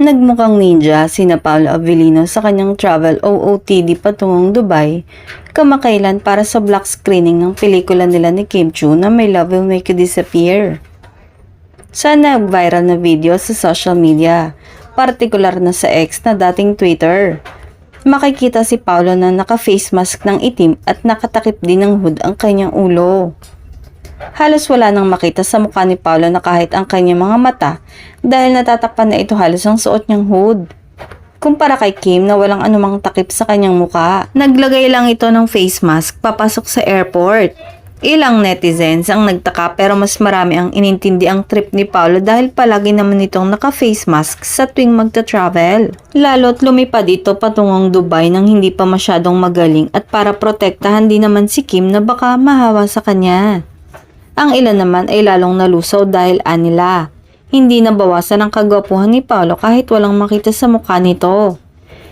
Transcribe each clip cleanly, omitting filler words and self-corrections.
Nagmukhang ninja sina Paolo Avellino sa kanyang travel OOTD patungong Dubai kamakailan para sa black screening ng pelikula nila ni Kim Chiu na My Love Will Make You Disappear. Sa nag-viral na video sa social media, partikular na sa X na dating Twitter, makikita si Paolo na naka-face mask ng itim at nakatakip din ng hood ang kanyang ulo. Halos wala nang makita sa mukha ni Paolo na kahit ang kanyang mga mata dahil natatakpan na ito halos ang suot niyang hood. Kumpara kay Kim na walang anumang takip sa kanyang mukha. Naglagay lang ito ng face mask papasok sa airport. Ilang netizens ang nagtaka pero mas marami ang inintindi ang trip ni Paolo dahil palagi naman itong naka-face mask sa tuwing magta-travel. Lalo't lumipad ito patungong Dubai nang hindi pa masyadong magaling at para protektahan din naman si Kim na baka mahawa sa kanya. Ang ilan naman ay lalong nalusaw dahil anila. Hindi nabawasan ang kagwapuhan ni Paolo kahit walang makita sa mukha nito.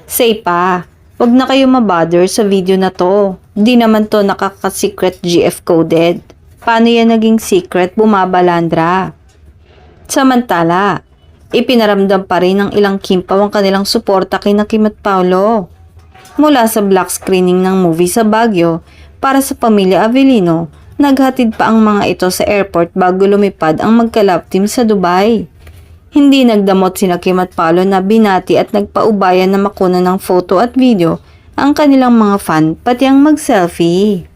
Say pa, wag na kayo mabother sa video na to. Di naman to nakaka-secret GF coded. Paano yan naging secret bumabalandra? Samantala, ipinaramdam pa rin ng ilang Kimpaw ang kanilang suporta kay Kim at Paolo. Mula sa black screening ng movie sa Baguio para sa pamilya Avellino, naghatid pa ang mga ito sa airport bago lumipad ang magka-love team sa Dubai. Hindi nagdamot sina Kim at Paolo na binati at nagpaubayan na makuna ng photo at video ang kanilang mga fan pati ang mag-selfie.